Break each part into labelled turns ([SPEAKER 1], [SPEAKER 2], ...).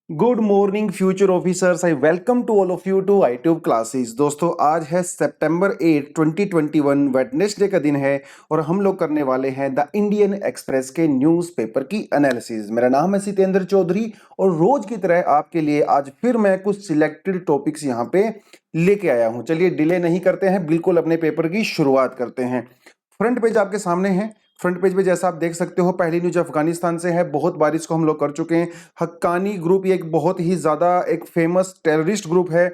[SPEAKER 1] Good morning future officers, I welcome to all of you to iTube classes. दोस्तों, आज है सितंबर 8 2021, Wednesday का दिन है और हम लोग करने वाले हैं द इंडियन एक्सप्रेस के न्यूज़पेपर की एनालिसिस। मेरा नाम है सितेंद्र चौधरी और रोज की तरह आपके लिए आज फिर मैं कुछ सिलेक्टेड टॉपिक्स यहाँ पे लेके आया हूँ। चलिए डिले नहीं करते हैं, बिल्कुल अपने पेपर की शुरुआत करते हैं। फ्रंट पेज आपके सामने है। फ्रंट पेज पे जैसा आप देख सकते हो, पहली न्यूज अफगानिस्तान से है। बहुत बार इसको हम लोग कर चुके हैं। हक्कानी ग्रुप ये एक बहुत ही ज्यादा एक फेमस टेररिस्ट ग्रुप है।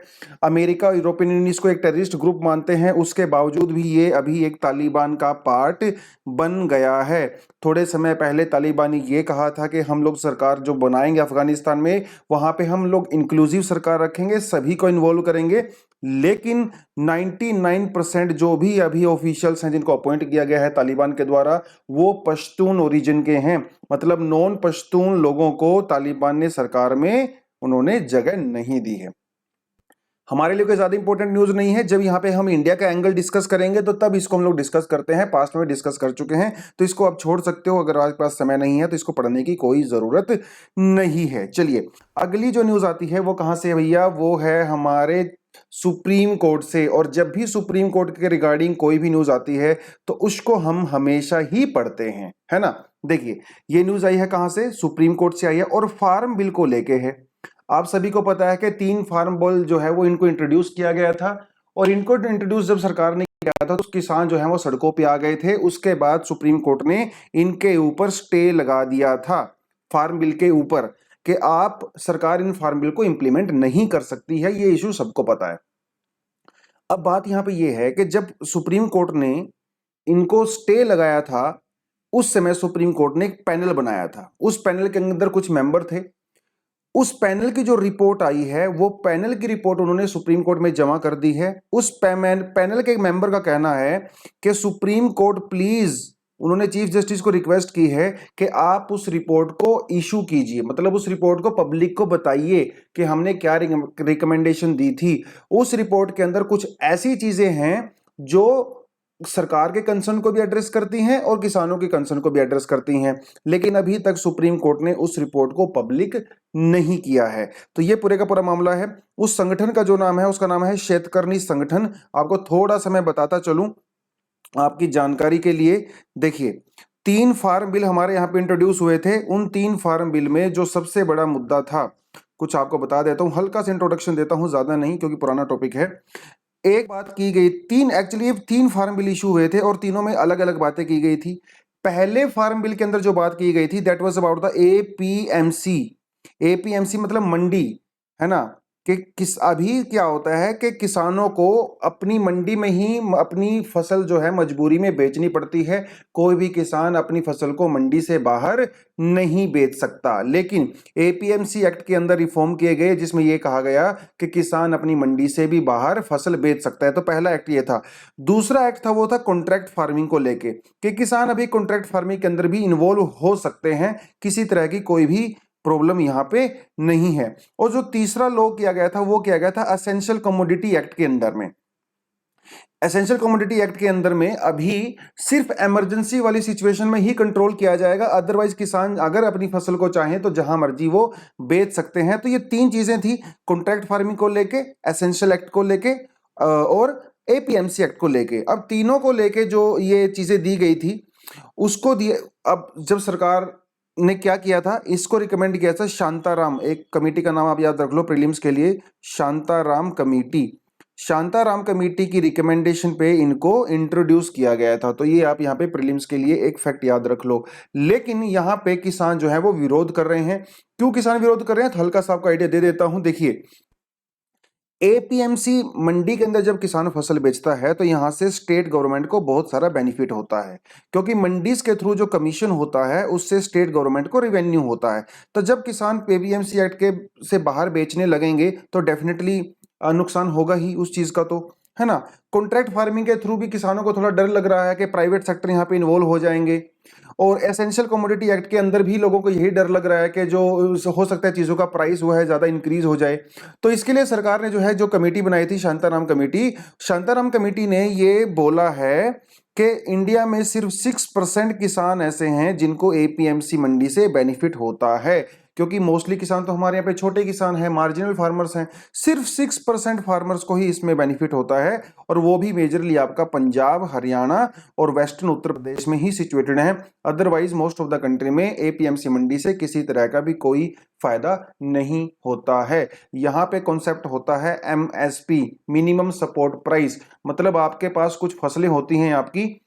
[SPEAKER 1] अमेरिका और यूरोपियन यूनियन इसको एक टेररिस्ट ग्रुप मानते हैं। उसके बावजूद भी ये अभी एक तालिबान का पार्ट बन गया है। थोड़े समय पहले तालिबान ने ये कहा था कि हम लोग सरकार जो बनाएंगे अफगानिस्तान में, वहां पे हम लोग इंक्लूसिव सरकार रखेंगे, सभी को इन्वॉल्व करेंगे। लेकिन 99% जो भी अभी ऑफिशियल्स हैं जिनको अपॉइंट किया गया है तालिबान के द्वारा, वो पश्तून ओरिजिन के हैं। मतलब नॉन पश्तून लोगों को तालिबान ने सरकार में उन्होंने जगह नहीं दी है। हमारे लिए कोई ज्यादा इंपॉर्टेंट न्यूज नहीं है। जब यहाँ पे हम इंडिया का एंगल डिस्कस करेंगे तो तब इसको हम लोग डिस्कस करते हैं। पास्ट में डिस्कस कर चुके हैं तो इसको आप छोड़ सकते हो। अगर आपके पास समय नहीं है तो इसको पढ़ने की कोई जरूरत नहीं है। चलिए, अगली जो न्यूज आती है वो कहां से है भैया? वो है हमारे सुप्रीम कोर्ट से। और जब भी सुप्रीम कोर्ट के रिगार्डिंग कोई भी न्यूज आती है तो उसको हम हमेशा ही पढ़ते हैं, है ना। देखिए, ये न्यूज आई है कहां से? सुप्रीम कोर्ट से आई है और फार्म बिल को लेके है। आप सभी को पता है कि 3 फार्म बिल जो है वो इनको इंट्रोड्यूस किया गया था और इनको इंट्रोड्यूस जब सरकार ने किया था तो किसान जो है वो सड़कों पे आ गए थे। उसके बाद सुप्रीम कोर्ट ने इनके ऊपर स्टे लगा दिया था, फार्म बिल के ऊपर, कि आप सरकार इन फार्म बिल को इंप्लीमेंट नहीं कर सकती है। ये इशू सबको पता है। अब बात यहां पे ये है कि जब सुप्रीम कोर्ट ने इनको स्टे लगाया था, उस समय सुप्रीम कोर्ट ने एक पैनल बनाया था। उस पैनल के अंदर कुछ मेंबर थे। उस पैनल की जो रिपोर्ट आई है, वो पैनल की रिपोर्ट उन्होंने सुप्रीम कोर्ट में जमा कर दी है। उस पैनल के एक मेंबर का कहना है कि सुप्रीम कोर्ट प्लीज, उन्होंने चीफ जस्टिस को रिक्वेस्ट की है कि आप उस रिपोर्ट को इशू कीजिए, मतलब उस रिपोर्ट को पब्लिक को बताइए कि हमने क्या रिकमेंडेशन दी थी। उस रिपोर्ट के अंदर कुछ ऐसी चीजें हैं जो सरकार के कंसर्न को भी एड्रेस करती हैं और किसानों के कंसर्न को भी एड्रेस करती हैं। लेकिन अभी तक सुप्रीम कोर्ट ने उस रिपोर्ट को पब्लिक नहीं किया है। तो ये पूरे का पूरा मामला है। उस संगठन का जो नाम है उसका नाम है शेतकर्णी संगठन। आपको थोड़ा सा मैं बताता चलूं आपकी जानकारी के लिए। देखिए, 3 फार्म बिल हमारे यहाँ पे इंट्रोड्यूस हुए थे। उन 3 फार्म बिल में जो सबसे बड़ा मुद्दा था, कुछ आपको बता देता हूं, हल्का सा इंट्रोडक्शन देता हूं, ज्यादा नहीं क्योंकि पुराना टॉपिक है। एक बात की गई, एक्चुअली 3 फार्म बिल इशू हुए थे और तीनों में अलग अलग बातें की गई थी। पहले फार्म बिल के अंदर जो बात की गई थी, that was about the APMC. APMC मतलब मंडी, है ना। कि किस अभी क्या होता है कि किसानों को अपनी मंडी में ही अपनी फसल जो है मजबूरी में बेचनी पड़ती है। कोई भी किसान अपनी फसल को मंडी से बाहर नहीं बेच सकता। लेकिन एपीएमसी एक्ट के अंदर रिफॉर्म किए गए जिसमें यह कहा गया कि किसान अपनी मंडी से भी बाहर फसल बेच सकता है। तो पहला एक्ट ये था। दूसरा एक्ट था वो था कॉन्ट्रैक्ट फार्मिंग को लेके, कि किसान अभी कॉन्ट्रैक्ट फार्मिंग के अंदर भी इन्वॉल्व हो सकते हैं, किसी तरह की कोई भी प्रॉब्लम यहां पे नहीं है। और जो तीसरा लॉ किया गया था वो किया गया था एसेंशियल कमोडिटी एक्ट के अंदर में। एसेंशियल कमोडिटी एक्ट के अंदर में अभी सिर्फ इमरजेंसी वाली सिचुएशन में ही कंट्रोल किया जाएगा। अदरवाइज किसान अगर अपनी फसल को चाहें तो जहां मर्जी वो बेच सकते हैं। तो ये 3 चीजें थी, कॉन्ट्रैक्ट फार्मिंग को लेके, एसेंशियल एक्ट को लेके और एपीएमसी एक्ट को लेके। अब तीनों को लेके जो ये चीजें दी गई थी उसको दिए। अब जब सरकार ने क्या किया था, इसको रिकमेंड किया था शांताराम, एक कमेटी का नाम आप याद रख लो प्रीलिम्स के लिए, शांताराम कमेटी। शांताराम कमेटी की रिकमेंडेशन पे इनको इंट्रोड्यूस किया गया था। तो ये आप यहाँ पे प्रीलिम्स के लिए एक फैक्ट याद रख लो। लेकिन यहाँ पे किसान जो है वो विरोध कर रहे हैं। क्यों किसान विरोध कर रहे हैं, तो हल्का सा आपको आइडिया दे देता हूं। देखिए, एपीएमसी मंडी के अंदर जब किसान फसल बेचता है तो यहां से स्टेट गवर्नमेंट को बहुत सारा बेनिफिट होता है, क्योंकि मंडीज के थ्रू जो कमीशन होता है उससे स्टेट गवर्नमेंट को रेवेन्यू होता है। तो जब किसान एपीएमसी एक्ट के से बाहर बेचने लगेंगे तो डेफिनेटली नुकसान होगा ही उस चीज का, तो है ना। कॉन्ट्रैक्ट फार्मिंग के थ्रू भी किसानों को थोड़ा डर लग रहा है कि प्राइवेट सेक्टर यहाँ पे इन्वॉल्व हो जाएंगे। और एसेंशियल कमोडिटी एक्ट के अंदर भी लोगों को यही डर लग रहा है कि जो हो सकता है चीजों का प्राइस वो है ज्यादा इंक्रीज हो जाए। तो इसके लिए सरकार ने जो है जो कमेटी बनाई थी शांताराम कमेटी, शांताराम कमेटी ने ये बोला है कि इंडिया में सिर्फ 6% किसान ऐसे हैं जिनको एपीएमसी मंडी से बेनिफिट होता है। क्योंकि मोस्टली किसान तो हमारे यहाँ पे छोटे किसान हैं, मार्जिनल फार्मर्स हैं। सिर्फ 6% फार्मर्स को ही इसमें बेनिफिट होता है, और वो भी मेजरली आपका पंजाब, हरियाणा और वेस्टर्न उत्तर प्रदेश में ही सिचुएटेड है। Otherwise most of the country में एपीएमसी मंडी से किसी तरह का भी कोई फायदा नहीं होता है। यहाँ पे कॉन्सेप्ट होता है एमएसपी, मिनिमम सपोर्ट प्राइस। मतलब आपके पास कुछ फसलें होती हैं आपकी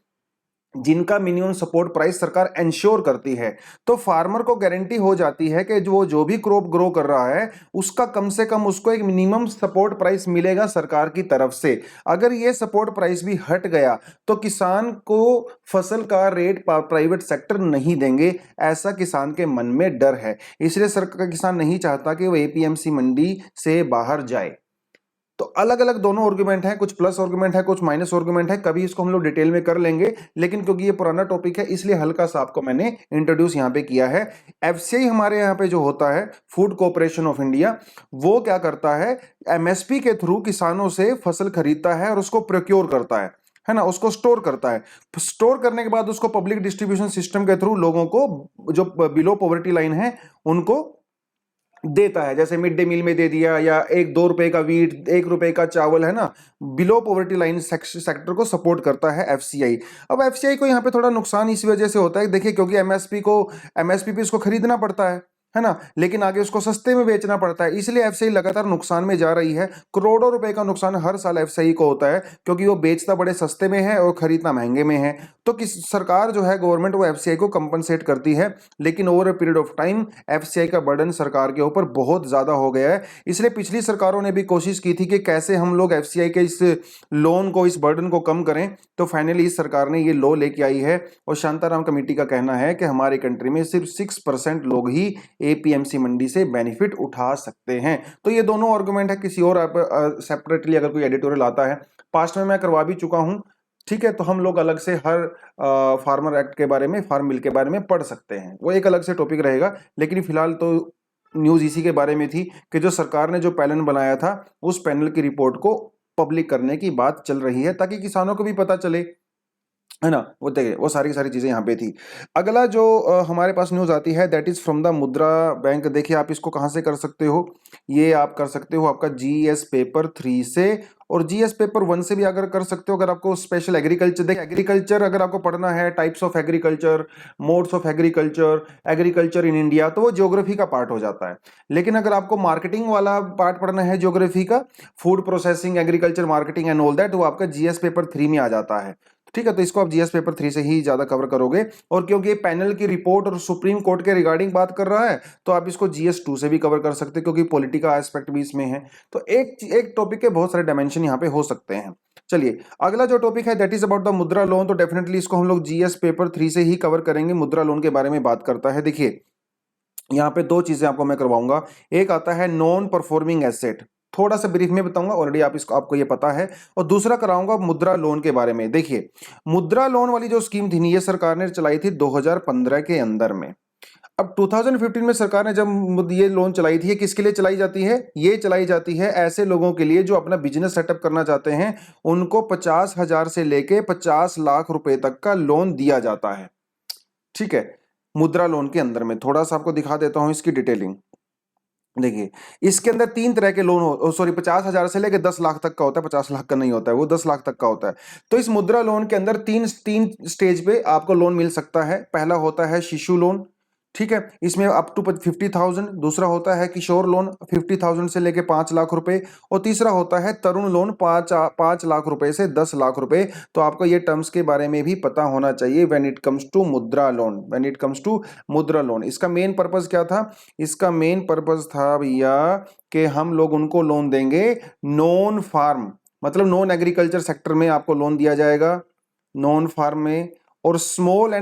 [SPEAKER 1] जिनका मिनिमम सपोर्ट प्राइस सरकार इंश्योर करती है, तो फार्मर को गारंटी हो जाती है कि जो भी क्रॉप ग्रो कर रहा है उसका कम से कम उसको एक मिनिमम सपोर्ट प्राइस मिलेगा सरकार की तरफ से। अगर ये सपोर्ट प्राइस भी हट गया तो किसान को फसल का रेट प्राइवेट सेक्टर नहीं देंगे, ऐसा किसान के मन में डर है। इसलिए सरकार, किसान नहीं चाहता कि वो एपीएमसी मंडी से बाहर जाए। तो अलग अलग दोनों आर्गुमेंट हैं, कुछ प्लस आर्गुमेंट है, कुछ माइनस आर्गुमेंट है। कभी इसको हम लोग डिटेल में कर लेंगे, लेकिन क्योंकि ये पुराना टॉपिक है इसलिए हल्का सा आपको मैंने इंट्रोड्यूस यहां पे किया है। एफसीआई हमारे यहाँ पे जो होता है, फूड कॉर्पोरेशन ऑफ इंडिया, वो क्या करता है, एमएसपी के थ्रू किसानों से फसल खरीदता है और उसको प्रोक्योर करता है ना, उसको स्टोर करता है। स्टोर करने के बाद उसको पब्लिक डिस्ट्रीब्यूशन सिस्टम के थ्रू लोगों को जो बिलो पॉवर्टी लाइन है उनको देता है। जैसे मिड डे मील में दे दिया, या 1-2 रुपए का वीट, 1 रुपए का चावल, है ना, बिलो पॉवर्टी लाइन सेक्टर को सपोर्ट करता है एफसीआई। अब एफसीआई को यहाँ पे थोड़ा नुकसान इस वजह से होता है, देखिए, क्योंकि एमएसपी पे इसको खरीदना पड़ता है ना, लेकिन आगे उसको सस्ते में बेचना पड़ता है, इसलिए एफसीआई लगातार नुकसान में जा रही है। करोड़ों रुपए का नुकसान हर साल एफसीआई को होता है, क्योंकि वो बेचता बड़े सस्ते में है और खरीदना महंगे में है। तो किस सरकार जो है, गवर्नमेंट, वो एफसीआई को कंपनसेट करती है, लेकिन over a period of time FCI का बर्डन सरकार के ऊपर बहुत ज्यादा हो गया है। इसलिए पिछली सरकारों ने भी कोशिश की थी कि कैसे हम लोग एफसीआई के इस लोन को, इस बर्डन को कम करें। तो फाइनली इस सरकार ने ये लॉ लेके आई है, और शांताराम कमेटी का कहना है कि हमारी कंट्री में सिर्फ 6% लोग ही एपीएमसी मंडी से बेनिफिट उठा सकते हैं। तो ये दोनों आर्गुमेंट है। किसी और सेपरेटली अगर कोई एडिटोरियल आता है, पास्ट में मैं करवा भी चुका हूं, ठीक है, तो हम लोग अलग से हर फार्मर एक्ट के बारे में, फार्म बिल के बारे में पढ़ सकते हैं, वो एक अलग से टॉपिक रहेगा। लेकिन फिलहाल तो न्यूज इसी के बारे में थी कि जो सरकार ने जो पैनल बनाया था, उस पैनल की रिपोर्ट को पब्लिक करने की बात चल रही है, ताकि किसानों को भी पता चले, है ना। वो देखिए, वो सारी सारी चीजें यहाँ पे थी। अगला जो हमारे पास न्यूज आती है, दैट इज फ्रॉम द मुद्रा बैंक। देखिए, आप इसको कहाँ से कर सकते हो, ये आप कर सकते हो आपका जीएस पेपर 3 से, और जीएस पेपर 1 से भी अगर कर सकते हो। अगर आपको स्पेशल एग्रीकल्चर, देखिए एग्रीकल्चर अगर आपको पढ़ना है, types of agriculture, modes of agriculture, agriculture in India, तो वो ज्योग्राफी का पार्ट हो जाता है। लेकिन अगर आपको मार्केटिंग वाला पार्ट पढ़ना है ज्योग्राफी का, food processing, agriculture marketing and all that, वो आपका जीएस पेपर 3 में आ जाता है। ठीक है, तो इसको आप जीएस पेपर 3 से ही ज्यादा कवर करोगे। और क्योंकि ये पैनल की रिपोर्ट और सुप्रीम कोर्ट के रिगार्डिंग बात कर रहा है, तो आप इसको जीएस 2 से भी कवर कर सकते हो, क्योंकि पॉलिटिकल एस्पेक्ट भी इसमें है। तो एक टॉपिक के बहुत सारे डायमेंशन यहाँ पे हो सकते हैं। चलिए, अगला जो टॉपिक है, दैट इज अबाउट द मुद्रा लोन। तो डेफिनेटली इसको हम लोग जीएस पेपर 3 से ही कवर करेंगे। मुद्रा लोन के बारे में बात करता है। देखिए, यहाँ पे दो चीजें आपको मैं करवाऊंगा। एक आता है नॉन परफॉर्मिंग एसेट, थोड़ा सा ब्रीफ में बताऊंगा, ऑलरेडी आपको ये पता है। और दूसरा कराऊंगा मुद्रा लोन के बारे में। देखिए, मुद्रा लोन वाली जो स्कीम थी, ये सरकार ने चलाई थी 2015 के अंदर में। अब 2015 में सरकार ने जब ये लोन चलाई थी, ये किसके लिए चलाई जाती है, ये चलाई जाती है ऐसे लोगों के लिए जो अपना बिजनेस सेटअप करना चाहते हैं। उनको 50,000 से लेके 50 लाख रुपए तक का लोन दिया जाता है। ठीक है, मुद्रा लोन के अंदर में थोड़ा सा आपको दिखा देता हूं इसकी डिटेलिंग। देखिए, इसके अंदर 3 तरह के लोन हो, सॉरी, 50,000 से लेकर 10 लाख तक का होता है। 50 लाख का नहीं होता है, वो 10 लाख तक का होता है। तो इस मुद्रा लोन के अंदर तीन तीन स्टेज पे आपको लोन मिल सकता है। पहला होता है शिशु लोन, ठीक है, इसमें अप टू 50,000। दूसरा होता है किशोर लोन, 50,000 से लेके 5 लाख रुपए। और तीसरा होता है तरुण लोन, 5 लाख रुपए से 10 लाख रुपए। तो आपको ये टर्म्स के बारे में भी पता होना चाहिए when it comes to Mudra loan, when it comes to Mudra loan. इसका मेन पर्पस क्या था, इसका मेन पर्पस था भैया कि हम लोग उनको लोन देंगे नॉन फार्म, मतलब नॉन एग्रीकल्चर सेक्टर में आपको लोन दिया जाएगा, नॉन फार्म में। और स्मॉल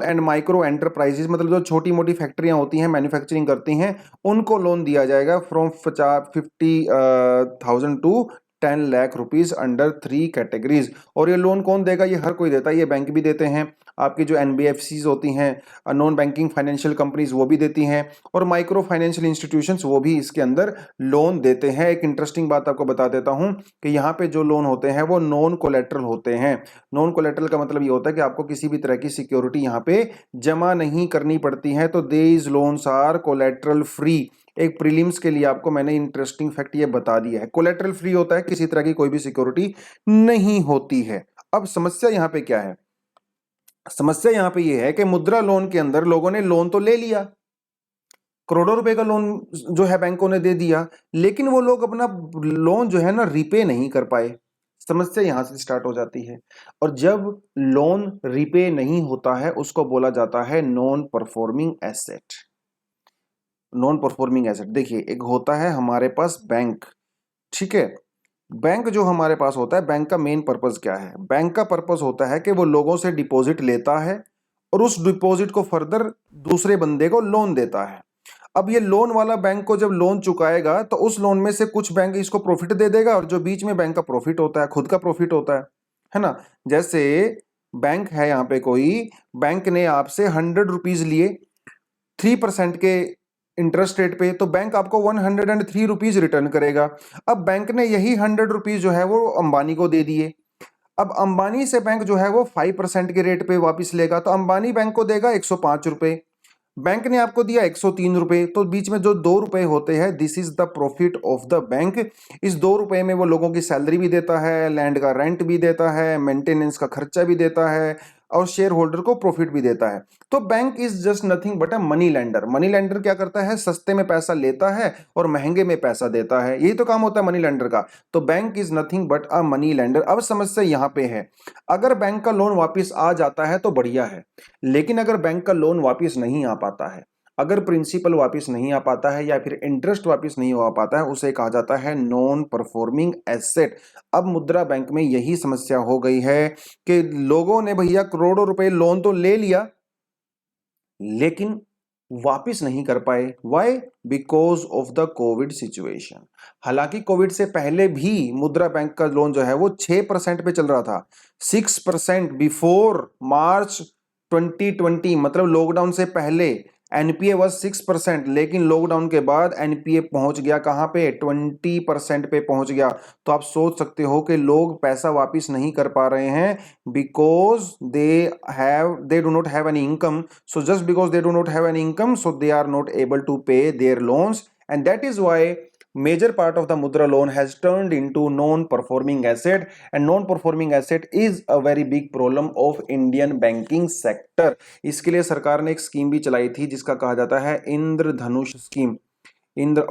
[SPEAKER 1] एंड माइक्रो एंटरप्राइजेस, मतलब जो छोटी मोटी फैक्ट्रियां होती हैं, मैन्युफैक्चरिंग करती हैं, उनको लोन दिया जाएगा from 50,000 to 10 lakh rupees under 3 categories. और ये लोन कौन देगा? ये हर कोई देता है, ये बैंक भी देते हैं, आपकी जो NBFCs होती हैं, नॉन बैंकिंग फाइनेंशियल कंपनीज, वो भी देती हैं, और माइक्रो फाइनेंशियल इंस्टीट्यूशंस वो भी इसके अंदर लोन देते हैं। एक इंटरेस्टिंग बात आपको बता देता हूं कि यहाँ पे जो लोन होते हैं वो नॉन कोलेट्रल होते हैं। नॉन कोलेट्रल का मतलब ये होता है कि आपको किसी भी तरह की सिक्योरिटी यहाँ पे जमा नहीं करनी पड़ती है। तो these loans are collateral free. एक प्रीलिम्स के लिए आपको मैंने इंटरेस्टिंग फैक्ट ये बता दिया है, कोलेट्रल फ्री होता है, किसी तरह की कोई भी सिक्योरिटी नहीं होती है। अब समस्या यहाँ पे क्या है? समस्या यहाँ पे ये है कि मुद्रा लोन के अंदर लोगों ने लोन तो ले लिया, करोड़ों रुपए का लोन जो है बैंकों ने दे दिया, लेकिन वो लोग अपना लोन जो है ना रिपे नहीं कर पाए। समस्या यहां से स्टार्ट हो जाती है। और जब लोन रिपे नहीं होता है उसको बोला जाता है non performing asset. Non performing asset, देखिए एक होता है हमारे पास बैंक, ठीक है। बैंक जो हमारे पास होता है, बैंक का मेन पर्पस क्या है? बैंक का पर्पस होता है कि वो लोगों से डिपॉजिट लेता है और उस डिपॉजिट को फर्दर दूसरे बंदे को लोन देता है। अब ये लोन वाला बैंक को जब लोन चुकाएगा तो उस लोन में से कुछ बैंक इसको प्रॉफिट दे देगा, और जो बीच में बैंक का प्रॉफिट होता है खुद का प्रॉफिट होता है ना। जैसे बैंक है यहाँ पे कोई, बैंक ने आपसे 100 रुपीज लिए 3% के इंटरेस्ट रेट पे, तो बैंक आपको 103 रुपीज रिटर्न करेगा। अब बैंक ने यही 100 रुपीज जो है वो अंबानी को दे दिए। अब अंबानी से बैंक जो है वो 5% के रेट पे वापस लेगा, तो अंबानी बैंक को देगा 105 रुपए, बैंक ने आपको दिया 103 रुपए, तो बीच में जो 2 रुपए होते हैं, this is the profit of the bank. इस 2 रुपए में वो लोगों की सैलरी भी देता है, लैंड का रेंट भी देता है, मेंटेनेंस का खर्चा भी देता है, और शेयर होल्डर को प्रॉफिट भी देता है। तो bank is just nothing but a money lender. Money lender क्या करता है? सस्ते में पैसा लेता है और महंगे में पैसा देता है, यही तो काम होता है मनी लेंडर का। तो bank is nothing but a money lender. अब समस्या यहां पे है, अगर बैंक का लोन वापिस आ जाता है तो बढ़िया है, लेकिन अगर बैंक का लोन वापिस नहीं आ पाता है, अगर प्रिंसिपल वापिस नहीं आ पाता है या फिर इंटरेस्ट वापिस नहीं हो पाता है, उसे कहा जाता है नॉन परफॉर्मिंग एसेट। अब मुद्रा बैंक में यही समस्या हो गई है कि लोगों ने भैया करोड़ों रुपए लोन तो ले लिया लेकिन वापिस नहीं कर पाए। Why? Because of the COVID situation. हालांकि कोविड से पहले भी मुद्रा बैंक का लोन जो है वो 6% पे चल रहा था, 6% बिफोर मार्च 2020, मतलब लॉकडाउन से पहले एनपीए वॉज 6%, लेकिन लॉकडाउन के बाद एनपीए पहुंच गया कहां पे? 20% पे पहुंच गया। तो आप सोच सकते हो कि लोग पैसा वापिस नहीं कर पा रहे हैं because they do not have any income. So just because they do not have an income, so they are not able to pay their loans, and that is why major part of the mudra loan has turned into non-performing asset, and non-performing asset is a very big problem of Indian banking sector। इसके लिए सरकार ने एक scheme भी चलाई थी जिसका कहा जाता है इंद्रधनुष स्कीम।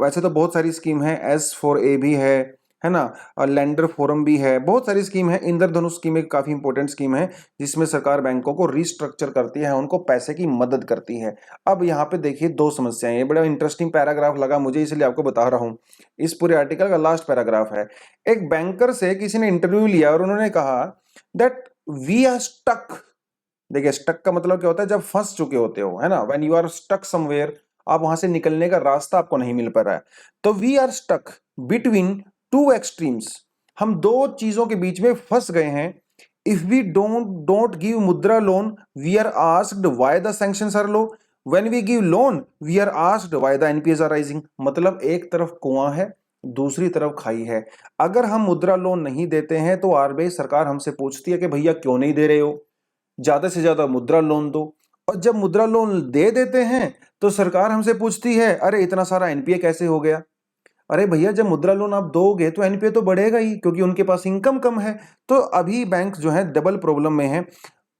[SPEAKER 1] वैसे तो बहुत सारी स्कीम है, S4A भी है ना, और लैंडर फोरम भी है, बहुत सारी स्कीम है। इंद्रधनुष स्कीम एक काफी इंपॉर्टेंट स्कीम है जिसमें सरकार बैंकों को रिस्ट्रक्चर करती है, उनको पैसे की मदद करती है। अब यहाँ पे देखिए दो समस्याएं, ये बड़ा इंटरेस्टिंग पैराग्राफ लगा मुझे इसलिए आपको बता रहा हूँ। इस पूरे आर्टिकल का लास्ट पैराग्राफ है, एक बैंकर से किसी ने इंटरव्यू लिया और उन्होंने कहा दैट वी आर स्टक। देखिए स्टक का मतलब क्या होता है? जब फंस चुके होते हो, है ना, when you are stuck somewhere, आप वहां से निकलने का रास्ता आपको नहीं मिल पा रहा है। तो we are stuck between two extremes, हम दो चीजों के बीच में फंस गए हैं। If we don't give Mudra loan we are asked why the sanctions are low, when we give loan we are asked why the NPS are rising. मतलब एक तरफ कुआं है दूसरी तरफ खाई है। अगर हम मुद्रा लोन नहीं देते हैं तो आरबीआई सरकार हमसे पूछती है कि भैया क्यों नहीं दे रहे हो, ज्यादा से ज्यादा मुद्रा लोन दो। और जब मुद्रा लोन दे देते हैं तो सरकार हमसे पूछती है अरे इतना सारा एनपीए कैसे हो गया। अरे भैया जब मुद्रा लोन आप दोगे तो एनपीए तो बढ़ेगा ही, क्योंकि उनके पास इनकम कम है। तो अभी बैंक जो है डबल प्रॉब्लम में है,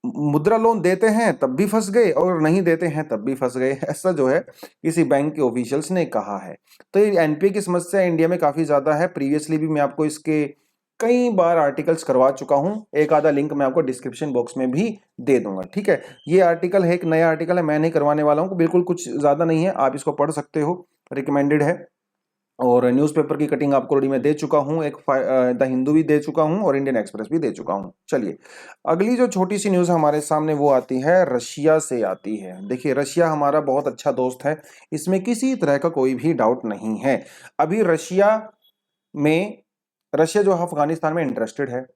[SPEAKER 1] मुद्रा लोन देते हैं तब भी फंस गए और नहीं देते हैं तब भी फंस गए, ऐसा जो है किसी बैंक के ऑफिशियल्स ने कहा है। तो ये एनपीए की समस्या इंडिया में काफी ज्यादा है। प्रीवियसली भी मैं आपको इसके कई बार आर्टिकल्स करवा चुका हूं, एक आधा लिंक मैं आपको डिस्क्रिप्शन बॉक्स में भी दे दूंगा, ठीक है। ये आर्टिकल है, एक नया आर्टिकल है, मैं नहीं करवाने वाला हूं, बिल्कुल कुछ ज्यादा नहीं है, आप इसको पढ़ सकते हो, रिकमेंडेड है। और न्यूज़पेपर की कटिंग आपको ऑलरेडी मैं दे चुका हूं, एक द हिंदू भी दे चुका हूं और इंडियन एक्सप्रेस भी दे चुका हूं। चलिए अगली जो छोटी सी न्यूज़ हमारे सामने वो आती है रशिया से आती है। देखिए रशिया हमारा बहुत अच्छा दोस्त है, इसमें किसी तरह का कोई भी डाउट नहीं है। अभी रशिया में रशिया जो है अफगानिस्तान में इंटरेस्टेड है,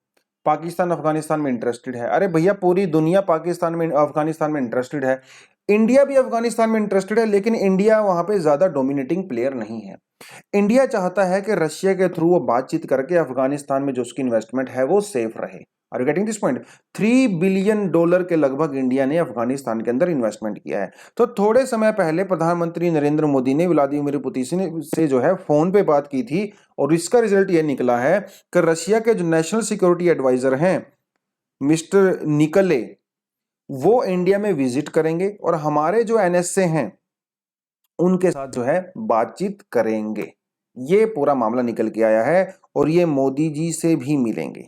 [SPEAKER 1] पाकिस्तान अफगानिस्तान में इंटरेस्टेड है, अरे भैया पूरी दुनिया पाकिस्तान में अफगानिस्तान में इंटरेस्टेड है, इंडिया भी अफगानिस्तान में इंटरेस्टेड है, लेकिन इंडिया वहां पे ज्यादा डोमिनेटिंग प्लेयर नहीं है। इंडिया चाहता है कि रशिया के थ्रू वो बातचीत करके अफगानिस्तान में जो उसकी इन्वेस्टमेंट है वो सेफ रहे। Are you getting this point? $3 billion के लगभग इंडिया ने अफगानिस्तान के अंदर इन्वेस्टमेंट किया है। तो थोड़े समय पहले प्रधानमंत्री नरेंद्र मोदी ने व्लादिमीर पुतिन से जो है फोन पे बात की थी, और इसका रिजल्ट ये निकला है कि रशिया के जो नेशनल सिक्योरिटी एडवाइजर हैं मिस्टर निकले, वो इंडिया में विजिट करेंगे और हमारे जो एनएसए हैं उनके साथ जो है बातचीत करेंगे। ये पूरा मामला निकल के आया है, और ये मोदी जी से भी मिलेंगे।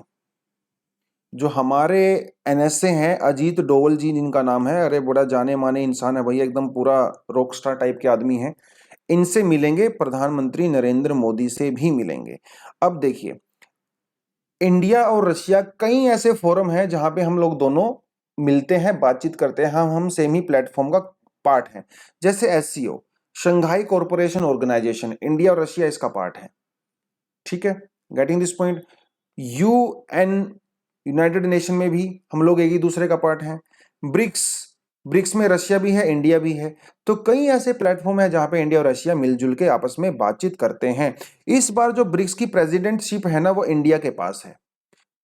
[SPEAKER 1] जो हमारे एनएसए हैं अजीत डोवल जी जिनका नाम है, अरे बड़ा जाने माने इंसान है भैया, एकदम पूरा रॉकस्टार टाइप के आदमी हैं, इनसे मिलेंगे, प्रधानमंत्री नरेंद्र मोदी से भी मिलेंगे। अब देखिए, इंडिया और रशिया कई ऐसे फोरम हैं जहां पे हम लोग दोनों मिलते हैं, बातचीत करते हैं, हम सेम ही प्लेटफॉर्म का पार्ट हैं। जैसे SCO, Shanghai corporation organisation, India और रशिया इसका पार्ट है, ठीक है, getting this point. UN, United Nation में भी हम लोग एक ही दूसरे का पार्ट हैं। ब्रिक्स, ब्रिक्स में रशिया भी है, इंडिया भी है। तो कई ऐसे प्लेटफॉर्म है जहां पे इंडिया और रशिया मिलजुल के आपस में बातचीत करते हैं। इस बार जो ब्रिक्स की प्रेसिडेंटशिप है ना, वो इंडिया के पास है।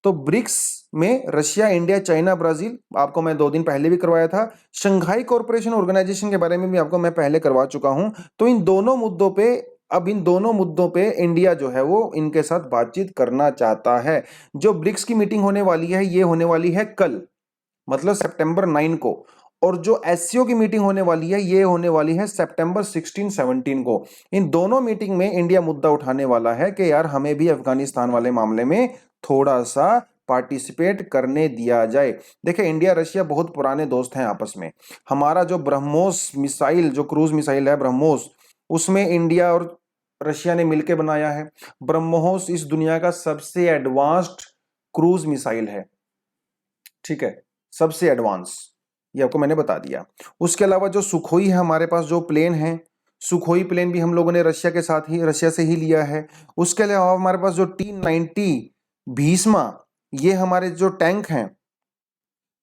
[SPEAKER 1] तो ब्रिक्स में रशिया, इंडिया, चाइना, ब्राजील, आपको मैं 2 दिन पहले भी करवाया था। शंघाई कॉरपोरेशन ऑर्गेनाइजेशन के बारे में भी आपको मैं पहले करवा चुका हूं। तो इन दोनों मुद्दों पे, अब इन दोनों मुद्दों पे इंडिया जो है वो इनके साथ बातचीत करना चाहता है। जो ब्रिक्स की मीटिंग होने वाली है ये होने वाली है कल, मतलब सितंबर 9 को, और जो एससीओ की मीटिंग होने वाली है ये होने वाली है सितंबर 16-17 को। इन दोनों मीटिंग में इंडिया मुद्दा उठाने वाला है कि यार हमें भी अफगानिस्तान वाले मामले में थोड़ा सा पार्टिसिपेट करने दिया जाए। देखिए, इंडिया रशिया बहुत पुराने दोस्त हैं आपस में। हमारा जो ब्रह्मोस मिसाइल, जो क्रूज मिसाइल है ब्रह्मोस, उसमें इंडिया और रशिया ने मिलकर बनाया है। ब्रह्मोस इस दुनिया का सबसे एडवांस्ड क्रूज मिसाइल है, ठीक है, सबसे एडवांस, ये आपको मैंने बता दिया। उसके अलावा जो सुखोई है हमारे पास, जो प्लेन है, सुखोई प्लेन भी हम लोगों ने रशिया से ही लिया है। उसके अलावा हमारे पास जो T-90 भीष्मा, ये हमारे जो टैंक हैं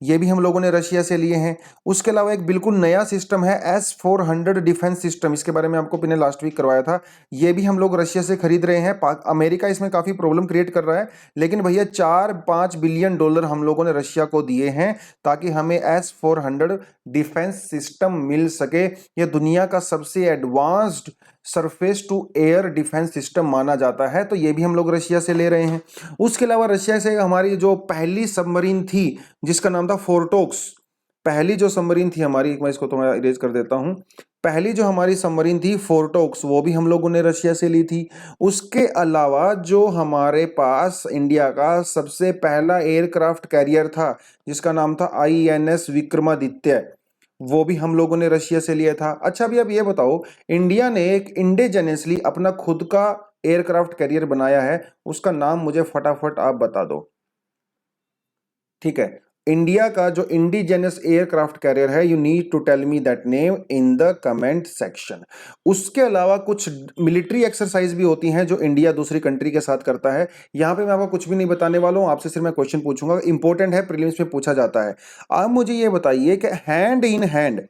[SPEAKER 1] ये भी हम लोगों ने रशिया से लिए हैं। उसके अलावा एक बिल्कुल नया सिस्टम है S-400 डिफेंस सिस्टम, इसके बारे में आपको मैंने लास्ट वीक करवाया था। ये भी हम लोग रशिया से खरीद रहे हैं। अमेरिका इसमें काफी प्रॉब्लम क्रिएट कर रहा है, लेकिन भैया $4-5 बिलियन हम लोगों ने रशिया को दिए हैं ताकि हमें S-400 डिफेंस सिस्टम मिल सके। यह दुनिया का सबसे advanced surface to air defence system माना जाता है, तो ये भी हम लोग रशिया से ले रहे हैं। उसके अलावा रशिया से हमारी जो पहली सबमरीन थी जिसका नाम था फोर्टोक्स, पहली जो सबमरीन थी हमारी, मैं इसको थोड़ा इरेज कर देता हूं, पहली जो हमारी सबमरीन थी फोर्टोक्स, वो भी हम लोगों ने रशिया से ली थी। उसके अलावा जो हमारे पास इंडिया का सबसे पहला एयरक्राफ्ट कैरियर था जिसका नाम था INS विक्रमादित्य, वो भी हम लोगों ने रशिया से लिया था। अच्छा, अभी अब ये बताओ, इंडिया ने एक इंडिजेनियसली अपना खुद का एयरक्राफ्ट कैरियर बनाया है, उसका नाम मुझे फटाफट आप बता दो, ठीक है। इंडिया का जो इंडिजिनस एयरक्राफ्ट कैरियर है, you need to tell me that name in the comment section. उसके अलावा कुछ मिलिट्री एक्सरसाइज भी होती हैं जो इंडिया दूसरी कंट्री के साथ करता है। यहां पे मैं आपको कुछ भी नहीं बताने वाला हूं, आपसे सिर्फ मैं क्वेश्चन पूछूंगा, इंपॉर्टेंट है, प्रीलिम्स में पूछा जाता है। आप मुझे ये बताइए कि hand in hand,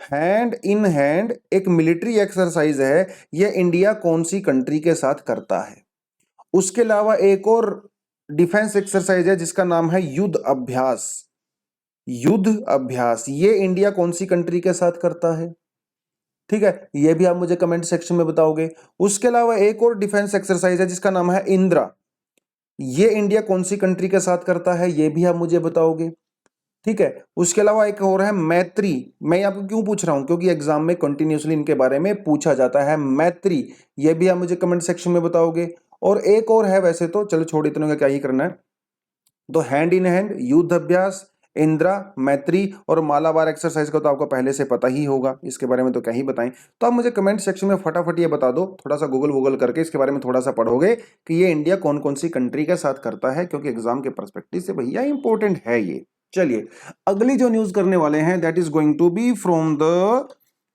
[SPEAKER 1] hand in hand एक मिलिट्री एक्सरसाइज है, ये इंडिया कौन सी कंट्री के साथ करता है? उसके अलावा एक और डिफेंस एक्सरसाइज है जिसका नाम है युद्ध अभ्यास। युद्ध अभ्यास ये इंडिया कौन सी कंट्री के साथ करता है? ठीक है, ये भी आप मुझे कमेंट सेक्शन में बताओगे। उसके अलावा एक और डिफेंस एक्सरसाइज है जिसका नाम है इंद्रा, ये इंडिया कौन सी कंट्री के साथ करता है? ये भी आप मुझे बताओगे, ठीक है। उसके अलावा एक और है मैत्री, मैं आपको क्यों पूछ रहा हूं, क्योंकि एग्जाम में कंटिन्यूसली इनके बारे में पूछा जाता है, मैत्री, ये भी आप मुझे कमेंट सेक्शन में बताओगे। और एक और है, वैसे तो चलो छोड़, इतने का क्या ही करना है। तो हैंड इन हैंड, युद्ध अभ्यास, इंद्रा, मैत्री और मालाबार एक्सरसाइज का तो आपको पहले से पता ही होगा, इसके बारे में तो क्या ही बताएं। तो आप मुझे कमेंट सेक्शन में फटाफट ये बता दो, थोड़ा सा गूगल करके इसके बारे में थोड़ा सा पढ़ोगे कि ये इंडिया कौन कौन सी कंट्री के साथ करता है, क्योंकि एग्जाम के पर्सपेक्टिव से भैया इंपॉर्टेंट है ये। चलिए, अगली जो न्यूज करने वाले हैं that is going to be from the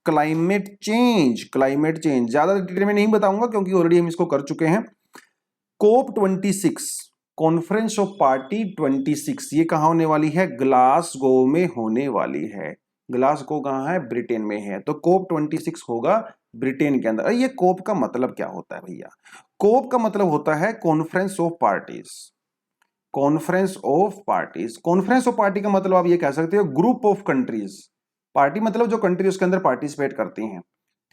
[SPEAKER 1] climate change. Climate change ज्यादा डिटेल में नहीं बताऊंगा क्योंकि ऑलरेडी हम इसको कर चुके हैं। कोप 26 कॉन्फ्रेंस ऑफ पार्टी 26 ये कहाँ होने वाली है? ग्लासगो में होने वाली है। ग्लासगो कहाँ है? ब्रिटेन में है। तो कोप 26 होगा ब्रिटेन के अंदर। ये कोप का मतलब क्या होता है भैया? कोप का मतलब होता है conference of parties. Conference of parties, conference of party का मतलब आप ये कह सकते हो ग्रुप ऑफ कंट्रीज। पार्टी मतलब जो कंट्री उसके अंदर पार्टिसिपेट करती हैं।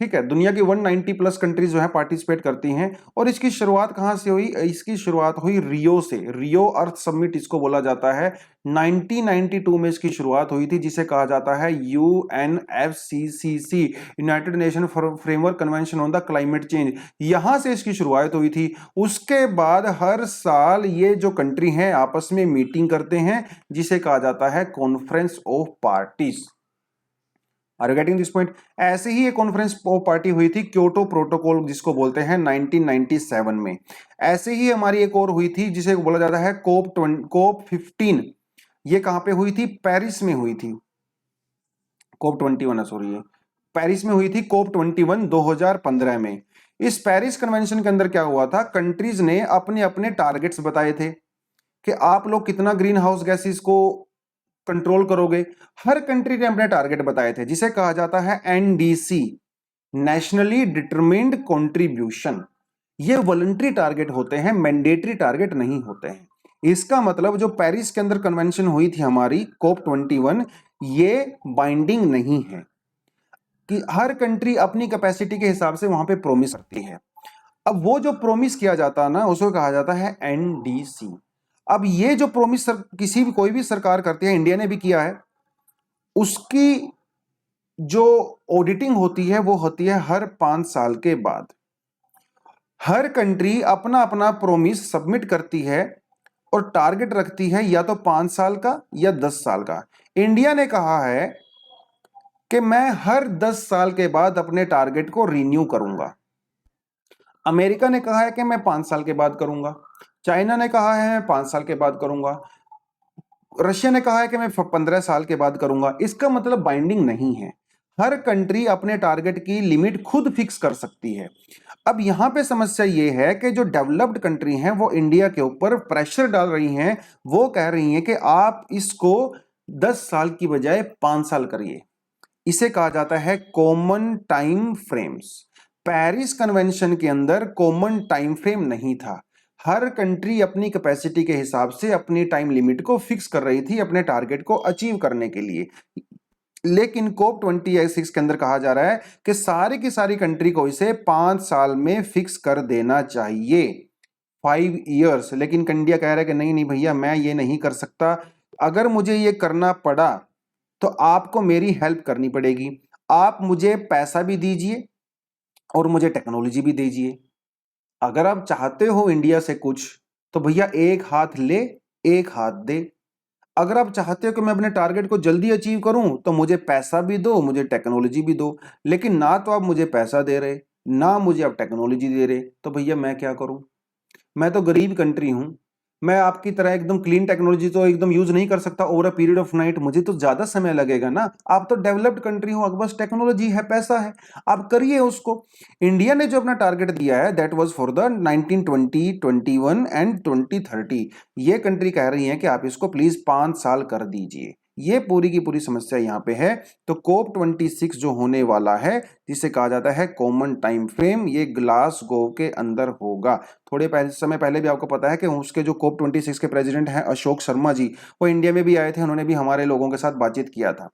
[SPEAKER 1] ठीक है, दुनिया की 190 प्लस कंट्रीज जो है पार्टिसिपेट करती हैं। और इसकी शुरुआत कहां से हुई? इसकी शुरुआत हुई रियो से। रियो अर्थ समिट इसको बोला जाता है। 1992 में इसकी शुरुआत हुई थी, जिसे कहा जाता है UNFCCC, United nation framework convention on the climate change. यहां से इसकी शुरुआत हुई थी। उसके बाद हर साल ये जो कंट्री हैं आपस में मीटिंग करते हैं, जिसे कहा जाता है conference of parties. Are you getting this point? ऐसे ही एक कॉन्फ्रेंस पार्टी हुई थी क्योटो प्रोटोकॉल, जिसको बोलते हैं 1997 में। ऐसे ही हमारी एक और हुई थी जिसे बोला जाता है कोप 15। ये कहां पे हुई थी? पेरिस में हुई थी। कोप 21 सॉरी, ये पेरिस में हुई थी। कोप 21 2015 में। इस पेरिस कन्वेंशन के अंदर क्या हुआ था? कंट्रीज ने अपने अपने टारगेट्स बताए थे कि आप लोग कितना ग्रीन हाउस गैसेस को कंट्रोल करोगे। हर कंट्री ने अपने टारगेट बताए थे, जिसे कहा जाता है NDC, नेशनली डिटरमिन्ड कंट्रीब्यूशन। ये वॉलंटरी टारगेट होते हैं, मैंडेटरी टारगेट नहीं होते हैं। इसका मतलब जो पेरिस के अंदर कन्वेंशन हुई थी हमारी कोप 21, ये बाइंडिंग नहीं है कि हर कंट्री अपनी कैपेसिटी के हिसाब से वहां पे प्रोमिस करती है। अब वो जो प्रोमिस किया जाता है ना, उसको कहा जाता है NDC। अब ये जो प्रोमिस किसी भी कोई भी सरकार करती है, इंडिया ने भी किया है, उसकी जो ऑडिटिंग होती है वो होती है हर 5 साल के बाद। हर कंट्री अपना अपना प्रोमिस सबमिट करती है और टारगेट रखती है, या तो 5 साल का या 10 साल का। इंडिया ने कहा है कि मैं हर 10 साल के बाद अपने टारगेट को रिन्यू करूंगा। अमेरिका ने कहा है कि मैं 5 साल के बाद करूंगा। चाइना ने कहा है मैं 5 साल के बाद करूंगा। रशिया ने कहा है कि मैं 15 साल के बाद करूंगा। इसका मतलब बाइंडिंग नहीं है। हर कंट्री अपने टारगेट की लिमिट खुद फिक्स कर सकती है। अब यहां पे समस्या यह है कि जो डेवलप्ड कंट्री हैं वो इंडिया के ऊपर प्रेशर डाल रही हैं। वो कह रही हैं कि आप इसको 10 साल की बजाय 5 साल करिए। इसे कहा जाता है common time frames. Paris convention के अंदर कॉमन टाइम फ्रेम नहीं था। हर कंट्री अपनी कैपेसिटी के हिसाब से अपनी टाइम लिमिट को फिक्स कर रही थी अपने टारगेट को अचीव करने के लिए। लेकिन कोप 26 के अंदर कहा जा रहा है कि सारी की सारी कंट्री को इसे 5 साल में फिक्स कर देना चाहिए, 5 इयर्स। लेकिन इंडिया कह रहा है कि नहीं नहीं भैया, मैं ये नहीं कर सकता। अगर मुझे ये करना पड़ा तो आपको मेरी हेल्प करनी पड़ेगी। आप मुझे पैसा भी दीजिए और मुझे टेक्नोलॉजी भी दीजिए। अगर आप चाहते हो इंडिया से कुछ, तो भैया एक हाथ ले एक हाथ दे। अगर आप चाहते हो कि मैं अपने टारगेट को जल्दी अचीव करूं, तो मुझे पैसा भी दो, मुझे टेक्नोलॉजी भी दो। लेकिन ना तो आप मुझे पैसा दे रहे, ना मुझे आप टेक्नोलॉजी दे रहे, तो भैया मैं क्या करूं? मैं तो गरीब कंट्री हूं। मैं आपकी तरह एकदम क्लीन टेक्नोलॉजी तो एकदम यूज नहीं कर सकता over a period of night. मुझे तो ज्यादा समय लगेगा ना। आप तो डेवलप्ड कंट्री हो, आपके पास टेक्नोलॉजी है, पैसा है, आप करिए उसको। इंडिया ने जो अपना टारगेट दिया है that was for the 1920, 21 and 2030। ये कंट्री कह रही है कि आप इसको प्लीज 5 साल कर दीजिए। ये पूरी की पूरी समस्या यहां पे है। तो कोप 26 जो होने वाला है, जिसे कहा जाता है कॉमन टाइम फ्रेम, ये ग्लासगो के अंदर होगा। थोड़े समय पहले भी आपको पता है कि उसके जो कोप 26 के प्रेसिडेंट हैं अशोक शर्मा जी, वो इंडिया में भी आए थे। उन्होंने भी हमारे लोगों के साथ बातचीत किया था।